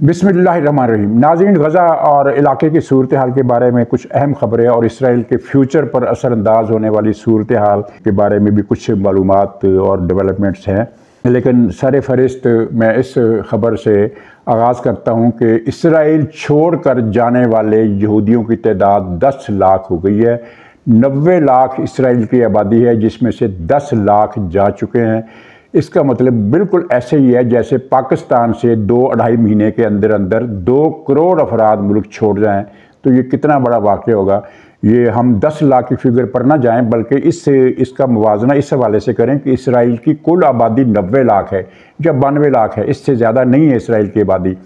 बिस्मिल्लाहिर्रहमानिर्रहीम। नाज़रीन, गज़ा और इलाके की सूरत हाल के बारे में कुछ अहम ख़बरें और इसराइल के फ्यूचर पर असरअंदाज होने वाली सूरत हाल के बारे में भी कुछ मालूमात और डेवलपमेंट्स हैं। लेकिन सर फहरिस्त मैं इस ख़बर से आगाज़ करता हूँ कि इसराइल छोड़ कर जाने वाले यहूदियों की तादाद 10 लाख हो गई है। 90 लाख इसराइल की आबादी है, जिसमें से 10 लाख जा चुके हैं। इसका मतलब बिल्कुल ऐसे ही है जैसे पाकिस्तान से 2-2.5 महीने के अंदर अंदर 2 करोड़ अफराद मुल्क छोड़ जाएं। तो ये कितना बड़ा वाक़या होगा। ये हम 10 लाख की फिगर पर ना जाएं, बल्कि इसका मुवाजना इस हवाले से करें कि इसराइल की कुल आबादी 90 लाख है या 92 लाख है, इससे ज़्यादा नहीं है इसराइल की आबादी।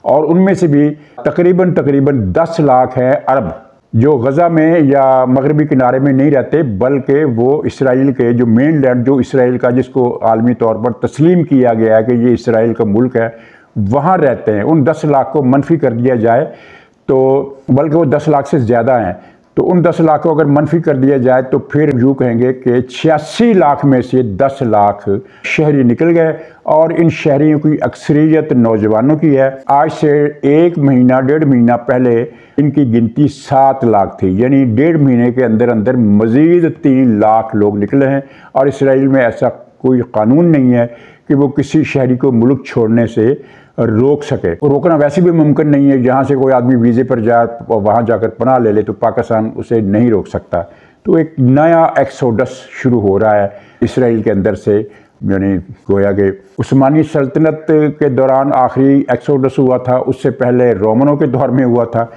और उनमें से भी तकरीबन 10 लाख है अरब, जो गज़ा में या मगरबी किनारे में नहीं रहते, बल्कि वो इसराइल के जो मेन लैंड, जो इसराइल का जिसको आलमी तौर पर तस्लीम किया गया है कि ये इसराइल का मुल्क है, वहाँ रहते हैं। उन 10 लाख को मनफी कर दिया जाए तो, बल्कि वो 10 लाख से ज़्यादा हैं, तो उन 10 लाख को अगर मनफी कर दिया जाए तो फिर यूँ कहेंगे कि 86 लाख में से 10 लाख शहरी निकल गए। और इन शहरियों की अक्सरियत नौजवानों की है। आज से 1-1.5 महीना पहले इनकी गिनती 7 लाख थी, यानी 1.5 महीने के अंदर अंदर मज़ीद 3 लाख लोग निकले हैं। और इसराइल में ऐसा कोई कानून नहीं है कि वो किसी शहरी को मुल्क छोड़ने से रोक सके। रोकना वैसे भी मुमकिन नहीं है। जहाँ से कोई आदमी वीज़े पर जाए और वहाँ जाकर पनाह ले ले तो पाकिस्तान उसे नहीं रोक सकता। तो एक नया एक्सोडस शुरू हो रहा है इसराइल के अंदर से, यानी गोया कि उस्मानी सल्तनत के दौरान आखिरी एक्सोडस हुआ था, उससे पहले रोमनों के दौर में हुआ था।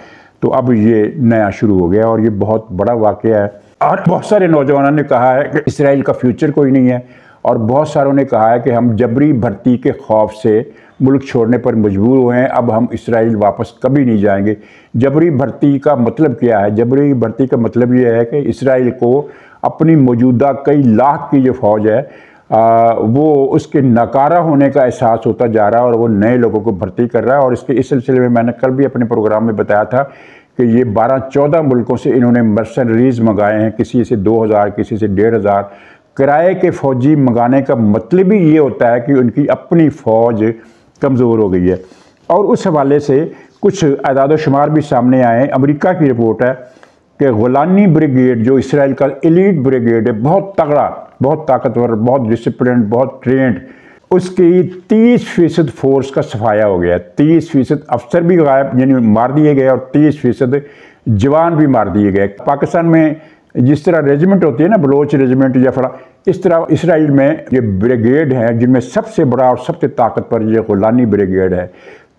तो अब ये नया शुरू हो गया और ये बहुत बड़ा वाक़या है। और बहुत सारे नौजवानों ने कहा है कि इसराइल का फ्यूचर कोई नहीं है, और बहुत सारों ने कहा है कि हम जबरी भर्ती के खौफ से मुल्क छोड़ने पर मजबूर हुए हैं, अब हम इसराइल वापस कभी नहीं जाएंगे। जबरी भर्ती का मतलब क्या है? जबरी भर्ती का मतलब ये है कि इसराइल को अपनी मौजूदा कई लाख की जो फ़ौज है वो उसके नकारा होने का एहसास होता जा रहा है और वो नए लोगों को भर्ती कर रहा है। और इस सिलसिले में मैंने कल भी अपने प्रोग्राम में बताया था कि ये 12-14 मुल्कों से इन्होंने मर्सनरीज मंगाए हैं, किसी से 2000, किसी से 1500 किराए के फ़ौजी मंगाने का मतलब ही ये होता है कि उनकी अपनी फ़ौज कमज़ोर हो गई है। और उस हवाले से कुछ अदाद शुमार भी सामने आए हैं। अमेरिका की रिपोर्ट है कि गोलानी ब्रिगेड, जो इसराइल का एलीट ब्रिगेड है, बहुत तगड़ा, बहुत ताकतवर, बहुत डिसिप्लिन, बहुत ट्रेंड, उसकी 30% फोर्स का सफाया हो गया है। 30% अफसर भी गायब, यानी मार दिए गए, और 30% जवान भी मार दिए गए। पाकिस्तान में जिस तरह रेजिमेंट होती है ना, बलोच रेजिमेंट या फला, इस तरह इसराइल में ये ब्रिगेड है जिनमें सबसे बड़ा और सबसे ताकतवर ये गोलानी ब्रिगेड है।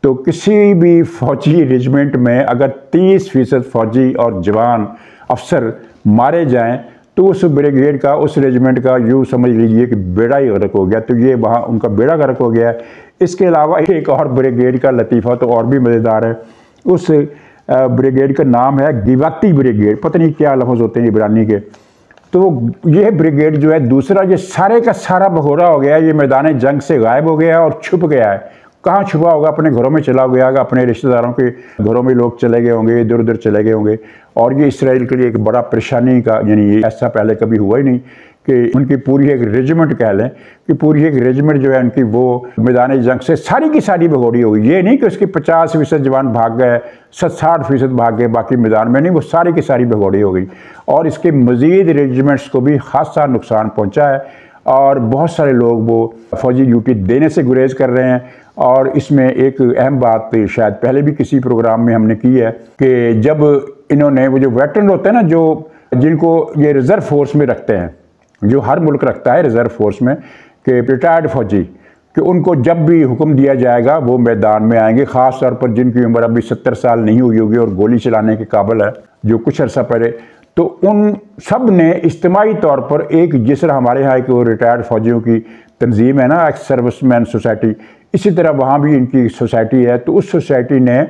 तो किसी भी फौजी रेजिमेंट में अगर 30% फौजी और जवान अफसर मारे जाएं तो उस ब्रिगेड का, उस रेजिमेंट का यूँ समझ लीजिए कि बेड़ा ही गर्क हो गया। तो ये वहाँ उनका बेड़ा गर्क हो गया है। इसके अलावा एक और ब्रिगेड का लतीफ़ा तो और भी मज़ेदार है। उस ब्रिगेड का नाम है गिवाती ब्रिगेड, पता नहीं क्या लफ्ज़ होते हैं इब्रानी के। तो यह ब्रिगेड जो है दूसरा, ये सारे का सारा भगोड़ा हो गया है, ये मैदान जंग से गायब हो गया है और छुप गया है। कहाँ छुपा होगा? अपने घरों में चला गया होगा, अपने रिश्तेदारों के घरों में लोग चले गए होंगे, इधर उधर चले गए होंगे। और ये इसराइल के लिए एक बड़ा परेशानी का, यानी ऐसा पहले कभी हुआ ही नहीं कि उनकी पूरी एक रेजिमेंट, कह लें कि पूरी एक रेजिमेंट जो है उनकी, वो मैदान जंग से सारी की सारी भगोड़ी हो गई। ये नहीं कि उसके 50% जवान भाग गए, 60% भाग गए, बाकी मैदान में नहीं, वो सारी की सारी भगोड़ी हो गई। और इसके मज़ीद रेजिमेंट्स को भी खासा नुकसान पहुँचा है और बहुत सारे लोग वो फौजी ड्यूटी देने से गुरेज कर रहे हैं। और इसमें एक अहम बात शायद पहले भी किसी प्रोग्राम में हमने की है कि जब इन्होंने, वो जो वेटरन होते हैं ना, जो जिनको ये रिज़र्व फोर्स में रखते हैं, जो हर मुल्क रखता है रिज़र्व फोर्स में, कि रिटायर्ड फौजी, कि उनको जब भी हुक्म दिया जाएगा वो मैदान में आएंगे। ख़ास तौर पर जिनकी उम्र अभी 70 साल नहीं हुई होगी और गोली चलाने के काबिल है, जो कुछ अर्सा पहले, तो उन सब ने इज्तिमाई तौर पर एक, जिस तरह हमारे यहाँ की रिटायर्ड फ़ौजियों की तंजीम है ना, एक्स सर्विसमैन सोसाइटी, इसी तरह वहाँ भी इनकी सोसाइटी है। तो उस सोसाइटी ने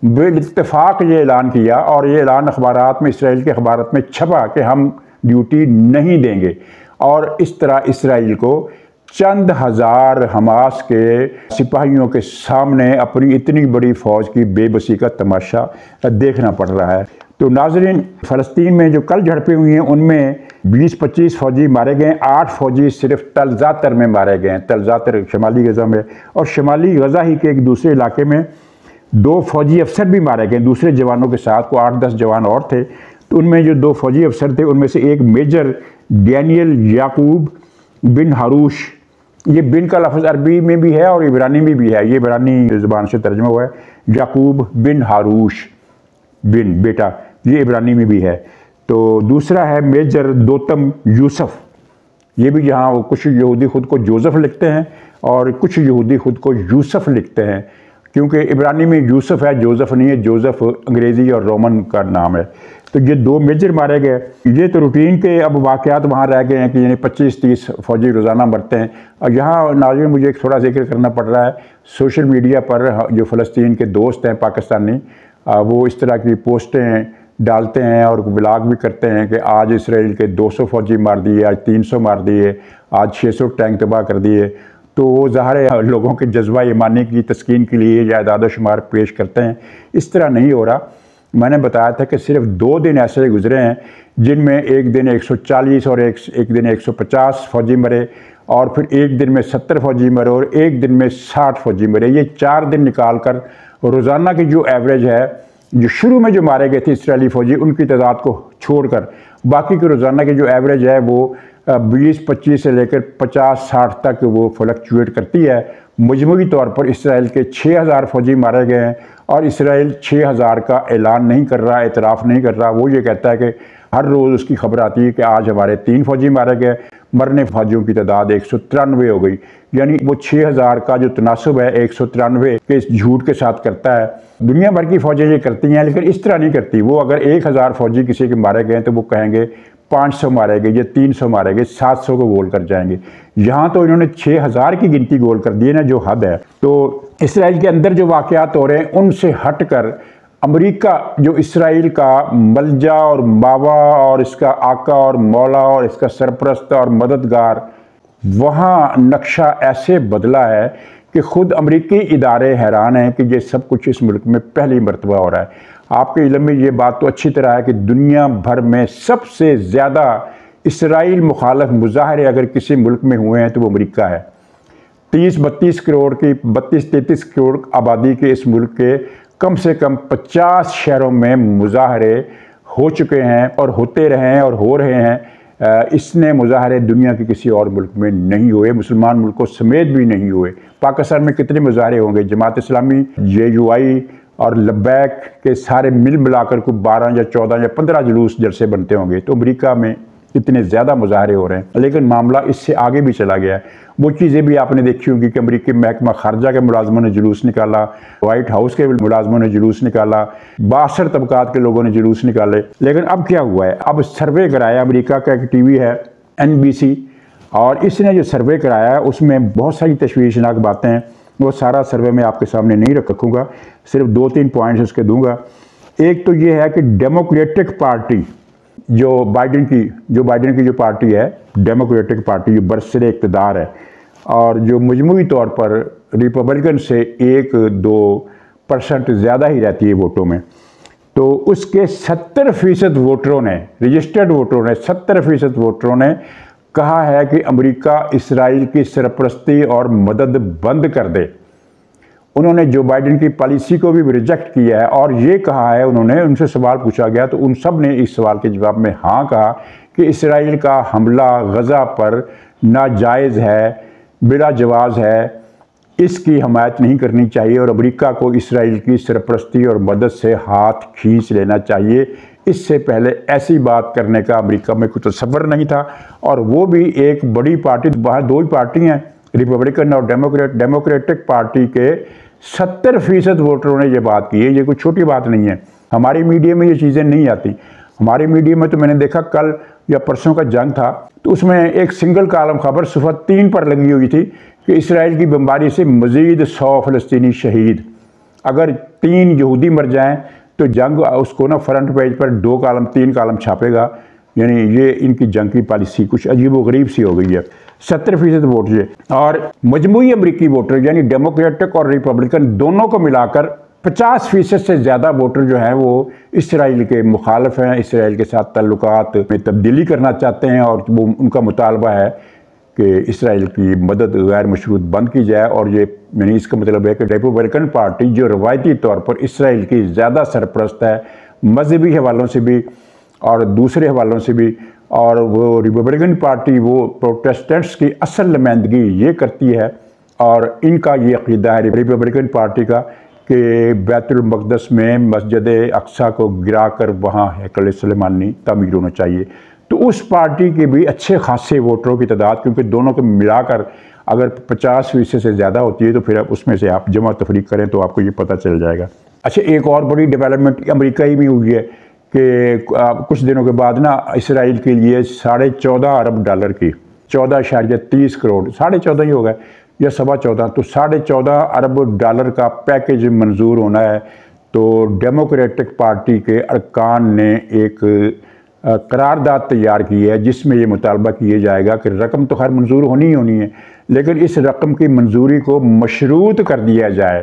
बिल-इत्तेफाक ये ऐलान किया, और ये ऐलान अखबारात में, इसराइल के अखबारात में छपा कि हम ड्यूटी नहीं देंगे। और इस तरह इसराइल को चंद हज़ार हमास के सिपाहियों के सामने अपनी इतनी बड़ी फ़ौज की बेबसी का तमाशा देखना पड़ रहा है। तो नाज़रीन, फ़लस्तीन में जो कल झड़पें हुई हैं उनमें 20-25 फ़ौजी मारे गए, 8 फ़ौजी सिर्फ तल ज़ातर में मारे गए हैं, तल ज़ातर शमाली गज़ा में। और शमाली गज़ा ही के एक दूसरे इलाके में 2 फ़ौजी अफसर भी मारे गए दूसरे जवानों के साथ, को 8-10 जवान और थे। तो उनमें जो 2 फ़ौजी अफसर थे उनमें से एक मेजर डैनियल याकूब बिन हारूश, ये बिन का लफ्ज़ अरबी में भी है और इब्रानी में भी है, ये इब्रानी ज़ुबान से तर्जुमा हुआ है, याकूब बिन हारूश बिन बेटा, ये इब्रानी में भी है। तो दूसरा है मेजर दोतम यूसुफ, ये भी यहाँ कुछ यहूदी खुद को जोसेफ लिखते हैं और कुछ यहूदी खुद को यूसुफ लिखते हैं, क्योंकि इब्रानी में यूसुफ है, जोसेफ नहीं है। जोसेफ अंग्रेज़ी और रोमन का नाम है। तो ये 2 मेजर मारे गए। ये तो रूटीन के अब वाक़यात वहाँ रह गए हैं कि यानी 25-30 फ़ौजी रोज़ाना मरते हैं। और यहाँ नाज़रीन मुझे एक थोड़ा जिक्र करना पड़ रहा है, सोशल मीडिया पर जो फ़लस्तीन के दोस्त हैं पाकिस्तानी, वो इस तरह की पोस्टें डालते हैं और ब्लॉग भी करते हैं कि आज इसराइल के 200 फ़ौजी मार दिए, आज 300 मार दिए, आज 600 टैंक तबाह कर दिए। तो वो ज़ाहिर है लोगों के जज्बा ईमानी की तस्कीन के लिए आदाद शुमार पेश करते हैं। इस तरह नहीं हो रहा। मैंने बताया था कि सिर्फ 2 दिन ऐसे गुजरे हैं जिनमें एक दिन 140 और एक दिन 150 फ़ौजी मरे, और फिर एक दिन में 70 फ़ौजी मरे और एक दिन में 60 फ़ौजी मरे। ये 4 दिन निकाल कर रोज़ाना की जो एवरेज है, जो शुरू में जो मारे गए थे इसराइली फ़ौजी, उनकी तादाद को छोड़कर बाकी के रोज़ाना की जो एवरेज है वो 20-25 से लेकर 50-60 तक वो फ्लक्चुएट करती है। मजमूई तौर पर इसराइल के 6000 फ़ौजी मारे गए हैं और इसराइल 6000 का ऐलान नहीं कर रहा, एतराफ़ नहीं कर रहा। वो ये कहता है कि हर रोज़ उसकी खबर आती है कि आज हमारे 3 फ़ौजी मारे गए, मरने फ़ौजियों की तादाद 193 हो गई। यानी वो 6000 का जो तनासब है 193 के इस झूठ के साथ करता है। दुनिया भर की फ़ौजें ये करती हैं, लेकिन इस तरह नहीं करती। वो अगर 1000 फ़ौजी किसी के मारे गए तो वो कहेंगे 500 मारे गए या 300 मारे गए, 700 को गोल कर जाएंगे। यहाँ तो इन्होंने 6000 की गिनती गोल कर दी है ना, जो हद है। तो इसराइल के अंदर जो वाक़यात हो रहे हैं उनसे हट कर अमेरिका, जो इसराइल का मलजा और मावा और इसका आका और मौला और इसका सरपरस्त और मददगार, वहाँ नक्शा ऐसे बदला है कि ख़ुद अमेरिकी इदारे हैरान हैं कि ये सब कुछ इस मुल्क में पहली मरतबा हो रहा है। आपके इल्म में ये बात तो अच्छी तरह है कि दुनिया भर में सबसे ज़्यादा इसराइल मुखालफ मुजाहरे अगर किसी मुल्क में हुए हैं तो वो अमेरिका है। 30-32 करोड़ की 32-33 करोड़ आबादी के इस मुल्क के कम से कम 50 शहरों में मुजाहरे हो चुके हैं और होते रहे हैं और हो रहे हैं। इसने मुजाहरे दुनिया के किसी और मुल्क में नहीं हुए, मुसलमान मुल्कों समेत भी नहीं हुए। पाकिस्तान में कितने मुजाहरे होंगे? जमात इस्लामी, JUI और लब्बैक के सारे मिल मिलाकर को 12 या 14 या 15 जुलूस जलसे बनते होंगे। तो अमेरिका में इतने ज़्यादा मुजाहरे हो रहे हैं, लेकिन मामला इससे आगे भी चला गया है। वो चीज़ें भी आपने देखी होंगी कि अमेरिकी महकमा खारजा के मुलाजमों ने जुलूस निकाला, वाइट हाउस के मुलाजमों ने जुलूस निकाला, बासर तबकात के लोगों ने जुलूस निकाले। लेकिन अब क्या हुआ है? अब सर्वे कराया, अमेरिका का एक TV है NBC, और इसने जो सर्वे कराया है उसमें बहुत सारी तशवीशनाक बातें हैं। वो सारा सर्वे मैं आपके सामने नहीं रखूँगा, सिर्फ 2-3 पॉइंट्स उसके दूंगा। एक तो ये है कि डेमोक्रेटिक पार्टी, जो बाइडन की जो पार्टी है, डेमोक्रेटिक पार्टी जो बरसरे इक़्तिदार है और जो मजमूई तौर पर रिपब्लिकन से 1-2% ज़्यादा ही रहती है वोटों में, तो उसके 70% वोटरों ने, रजिस्टर्ड वोटरों ने, 70% वोटरों ने कहा है कि अमेरिका इसराइल की सरपरस्ती और मदद बंद कर दे। उन्होंने जो बाइडन की पॉलिसी को भी रिजेक्ट किया है और ये कहा है, उन्होंने, उनसे सवाल पूछा गया तो उन सब ने इस सवाल के जवाब में हाँ कहा कि इसराइल का हमला गज़ा पर नाजायज़ है, बिला जवाज़ है, इसकी हमायत नहीं करनी चाहिए और अमेरिका को इसराइल की सरपरस्ती और मदद से हाथ खींच लेना चाहिए। इससे पहले ऐसी बात करने का अमेरिका में कोई तसव्वुर नहीं था। और वो भी एक बड़ी पार्टी, बाहर 2 ही पार्टी हैं, रिपब्लिकन और डेमोक्रेटिक पार्टी के 70% वोटरों ने ये बात की है। ये कोई छोटी बात नहीं है। हमारी मीडिया में ये चीज़ें नहीं आती। हमारी मीडिया में तो मैंने देखा कल या परसों का जंग था तो उसमें एक सिंगल कॉलम खबर सुबह 3 पर लगी हुई थी कि इसराइल की बमबारी से मज़ीद 100 फ़लस्तीनी शहीद। अगर 3 यहूदी मर जाएं तो जंग उसको ना फ्रंट पेज पर 2 कॉलम 3 कॉलम छापेगा। यानी ये इनकी जंग की पॉलिसी कुछ अजीब व गरीब सी हो गई है। 70% वोट ये, और मजमूई अमरीकी वोटर यानी डेमोक्रेटिक और रिपब्लिकन दोनों को मिलाकर 50% से ज़्यादा वोटर जो हैं वो इसराइल के मुखालिफ हैं, इसराइल के साथ ताल्लुकात में तब्दीली करना चाहते हैं और वो उनका मुतालबा है कि इसराइल की मदद गैर मशरूत बंद की जाए। और ये यानी इसका मतलब है कि रिपब्लिकन पार्टी जो रवायती तौर पर इसराइल की ज़्यादा सरपरस्त है, मजहबी हवालों से भी और दूसरे हवालों से भी, और वो रिपब्लिकन पार्टी वो प्रोटेस्टेंट्स की असल नुमाइंदगी ये करती है और इनका ये अक़ीदा है रिपब्लिकन पार्टी का कि बैतुल मक़दस में मस्जिद अक़सा को गिरा कर वहाँ हैकल सुलेमानी तामीर होना चाहिए। तो उस पार्टी के भी अच्छे खासे वोटरों की तादाद, क्योंकि दोनों को मिलाकर अगर 50% से ज़्यादा होती है तो फिर आप उसमें से आप जमा तफरीक करें तो आपको ये पता चल जाएगा। अच्छा, एक और बड़ी डेवलपमेंट अमेरिका ही में हुई है कि कुछ दिनों के बाद ना इसराइल के लिए 14.5 अरब डॉलर की 14.30 करोड़ 14.5 ही होगा या 14.25 तो 14.5 अरब डॉलर का पैकेज मंजूर होना है। तो डेमोक्रेटिक पार्टी के अरकान ने एक करारदाद तैयार की है जिसमें ये मुतालबा किया जाएगा कि रकम तो खैर मंजूर होनी ही होनी है, लेकिन इस रकम की मंजूरी को मशरूत कर दिया जाए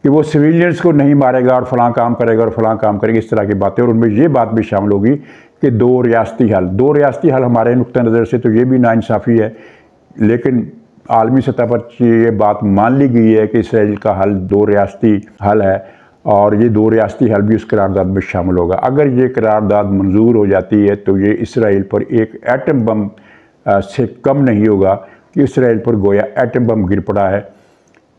कि वो सिविलियंस को नहीं मारेगा और फलां काम करेगा और फलां काम करेगा, इस तरह की बातें। और उनमें ये बात भी शामिल होगी कि दो रियासती हल हमारे नुक्ता नज़र से तो ये भी नाइंसाफ़ी है, लेकिन आलमी सतह पर ये बात मान ली गई है कि इसराइल का हल 2 रियासती हल है और ये 2 रियासती हल भी उस करारदाद में शामिल होगा। अगर ये करारदाद मंजूर हो जाती है तो ये इसराइल पर एक एटम बम से कम नहीं होगा कि इसराइल पर गोया एटम बम गिर पड़ा है,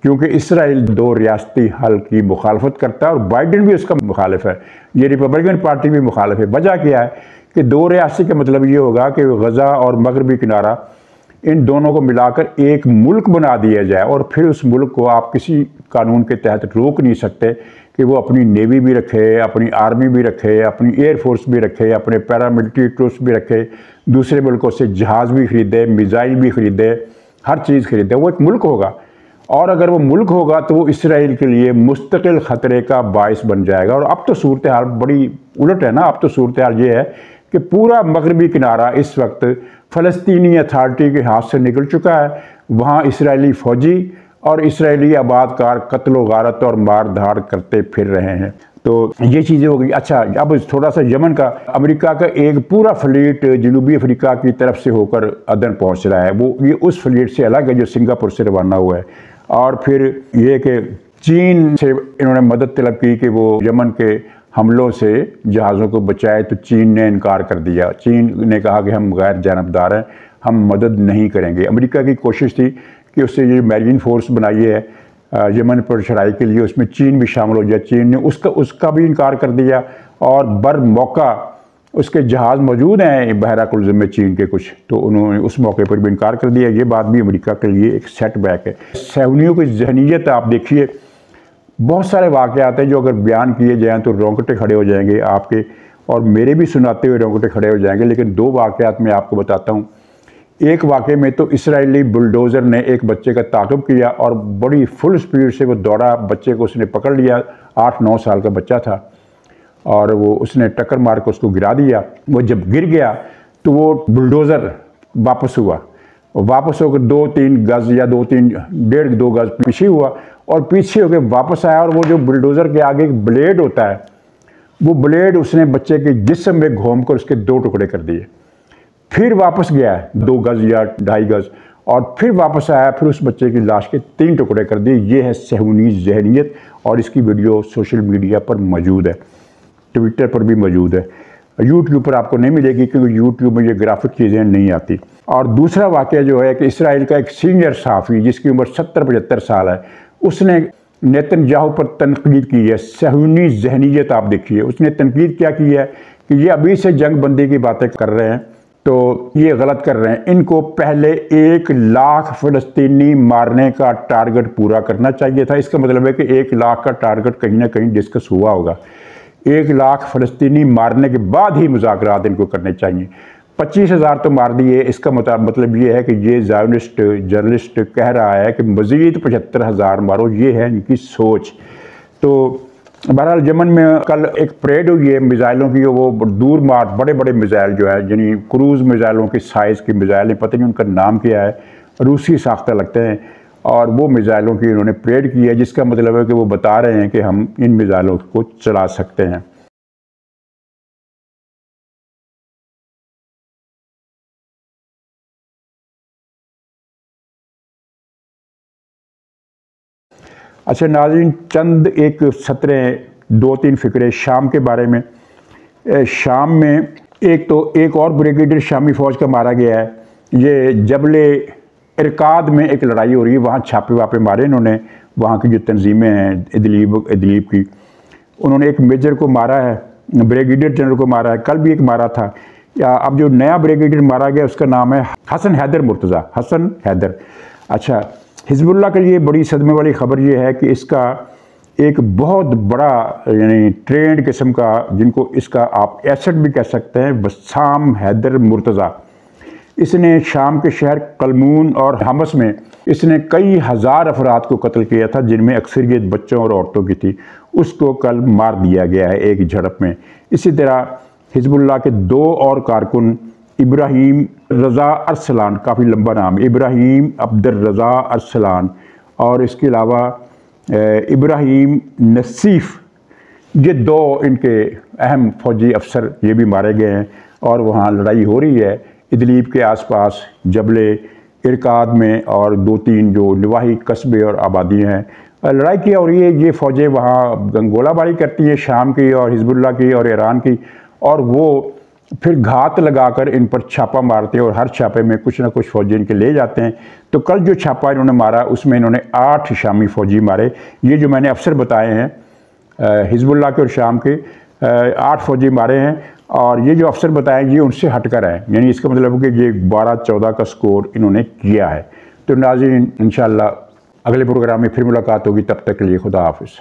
क्योंकि इसराइल 2 रियासती हल की मुखालफत करता है और बाइडेन भी उसका मुखालिफ है, ये रिपब्लिकन पार्टी भी मुखालिफ है। वजह क्या है कि 2 रियासती का मतलब ये होगा कि गज़ा और मगरबी किनारा इन दोनों को मिलाकर एक मुल्क बना दिया जाए और फिर उस मुल्क को आप किसी कानून के तहत रोक नहीं सकते कि वो अपनी नेवी भी रखे, अपनी आर्मी भी रखे, अपनी एयरफोर्स भी रखे, अपने पैरामिलिट्री ट्रूप्स भी रखे, दूसरे मुल्कों से जहाज़ भी ख़रीदे, मिज़ाइल भी ख़रीदे, हर चीज़ ख़रीदे। वो एक मुल्क होगा और अगर वो मुल्क होगा तो वो इसराइल के लिए मुस्तकिल ख़तरे का बायस बन जाएगा। और अब तो सूरत हाल बड़ी उलट है ना, अब तो सूरत हाल ये है कि पूरा मगरबी किनारा इस वक्त फ़लस्तीनी अथॉरिटी के हाथ से निकल चुका है। वहाँ इसराइली फ़ौजी और इसराइली आबादकार कत्ल गारत और मार धाड़ करते फिर रहे हैं। तो ये चीज़ें हो गई। अच्छा, अब थोड़ा सा यमन का, अमेरिका का एक पूरा फ्लीट जनूबी अफ्रीका की तरफ से होकर अदन पहुँच रहा है। वो ये उस फ्लीट से अलग है जो सिंगापुर से रवाना हुआ है। और फिर ये कि चीन से इन्होंने मदद तलब की कि वो यमन के हमलों से जहाज़ों को बचाए, तो चीन ने इनकार कर दिया। चीन ने कहा कि हम गैर जानबदार हैं, हम मदद नहीं करेंगे। अमेरिका की कोशिश थी कि उससे ये मैरीन फोर्स बनाई है यमन पर चढ़ाई के लिए, उसमें चीन भी शामिल हो जाए। चीन ने उसका भी इनकार कर दिया और बर मौका उसके जहाज़ मौजूद हैं बहरा कुल्ज़म में चीन के कुछ, तो उन्होंने उस मौके पर भी इनकार कर दिया। ये बात भी अमेरिका के लिए एक सेटबैक है। सहूनियों की जहनीत आप देखिए, बहुत सारे वाक़यात हैं जो अगर बयान किए जाएँ तो रोंगटे खड़े हो जाएंगे आपके, और मेरे भी सुनाते हुए रोंगटे खड़े हो जाएंगे। लेकिन 2 वाक़यात मैं आपको बताता हूँ। एक वाक़े में तो इसराइली बुलडोज़र ने एक बच्चे का ताक़ुब किया और बड़ी फुल स्पीड से वो दौड़ा, बच्चे को उसने पकड़ लिया, 8-9 साल का बच्चा था, और वो उसने टक्कर मार कर उसको गिरा दिया। वो जब गिर गया तो वो बुलडोज़र वापस हुआ, वापस होकर 2-3 गज़ या 1.5-2 गज़ पीछे हुआ और पीछे होकर वापस आया, और वो जो बुलडोज़र के आगे एक ब्लेड होता है, वो ब्लेड उसने बच्चे के जिस्म में घूम कर उसके 2 टुकड़े कर दिए। फिर वापस गया 2 गज़ या 2.5 गज़ और फिर वापस आया, फिर उस बच्चे की लाश के 3 टुकड़े कर दिए। ये है सहूनी जहनीत, और इसकी वीडियो सोशल मीडिया पर मौजूद है, ट्विटर पर भी मौजूद है। यूट्यूब पर आपको नहीं मिलेगी क्योंकि यूट्यूब में ये ग्राफिक चीज़ें नहीं आती। और दूसरा वाक़या जो है कि इसराइल का एक सीनियर सहाफ़ी जिसकी उम्र 70-75 साल है, उसने नेतन्याहू पर तनकीद की है। सहूनी जहनीत आप देखिए, उसने तनकीद क्या की है कि ये अभी से जंग बंदी की बातें कर रहे हैं, तो ये गलत कर रहे हैं। इनको पहले 1 लाख फ़लस्तीनी मारने का टारगेट पूरा करना चाहिए था। इसका मतलब है कि 1 लाख का टारगेट कहीं ना कहीं डिस्कस हुआ होगा। 1 लाख फ़लस्तीनी मारने के बाद ही मुज़ाकरात इनको करने चाहिए। 25,000 तो मार दिए, इसका मतलब ये है कि ये ज़ायोनिस्ट जर्नलिस्ट कह रहा है कि मज़ीद 75,000 मारो, ये है इनकी सोच। तो बहरहाल यमन में कल एक परेड हुई है मिज़ाइलों की, वो दूर मार बड़े बड़े मिज़ाइल जो है, यानी क्रूज़ मिज़ाइलों की साइज़ की मिज़ाइल, पता नहीं उनका नाम क्या है, रूसी साख्ता लगते हैं, और वो मिज़ाइलों की इन्होंने परेड की है, जिसका मतलब है कि वो बता रहे हैं कि हम इन मिज़ाइलों को चला सकते हैं। अच्छा नाज़रीन, चंद एक सतरें 2-3 फ़िक्रे शाम के बारे में। शाम में एक और ब्रिगेडियर शामी फ़ौज का मारा गया है। ये जबले इरकाद में एक लड़ाई हो रही है, वहाँ छापे वापे मारे इन्होंने, वहाँ की जो तंजीमें हैं इदलीब की, उन्होंने एक मेजर को मारा है, ब्रिगेडियर जनरल को मारा है, कल भी एक मारा था। या अब जो नया ब्रिगेडियर मारा गया उसका नाम है हसन हैदर मुर्तज़ा, हसन हैदर। अच्छा, हिज़्बुल्लाह के लिए बड़ी सदमे वाली ख़बर ये है कि इसका एक बहुत बड़ा यानी ट्रेंड किस्म का, जिनको इसका आप एसेट भी कह सकते हैं, बस्साम हैदर मुर्तज़ा, इसने शाम के शहर कलमून और हमस में इसने कई हज़ार अफराद को कत्ल किया था, जिनमें अक्सरियत बच्चों और औरतों की थी। उसको कल मार दिया गया है एक झड़प में। इसी तरह हिज़्बुल्लाह के 2 और कारकुन इब्राहीम रज़ा अरसलान, काफ़ी लंबा नाम, इब्राहीम अब्दुर रज़ा अरसलान, और इसके अलावा इब्राहीम नसीफ़, ये 2 इनके अहम फ़ौजी अफसर ये भी मारे गए हैं। और वहाँ लड़ाई हो रही है इदलीब के आसपास, जबले इरकाद में, और 2-3 जो नवाही कस्बे और आबादियाँ हैं, लड़ाई की हो रही है। ये फ़ौजें वहाँ गोलाबारी करती हैं, शाम की और हिज़्बुल्लाह की और ईरान की, और वो फिर घात लगाकर इन पर छापा मारते हैं, और हर छापे में कुछ ना कुछ फ़ौजी इनके ले जाते हैं। तो कल जो छापा इन्होंने मारा उसमें इन्होंने 8 शामी फ़ौजी मारे। ये जो मैंने अफसर बताए हैं हिज़्बुल्लाह के और शाम के, 8 फ़ौजी मारे हैं, और ये जो अफसर बताए ये उनसे हटकर है, यानी इसका मतलब है कि ये 12-14 का स्कोर इन्होंने किया है। तो नाज़रीन, इंशाअल्लाह अगले प्रोग्राम में फिर मुलाकात होगी, तब तक के लिए खुदा हाफ़िज़।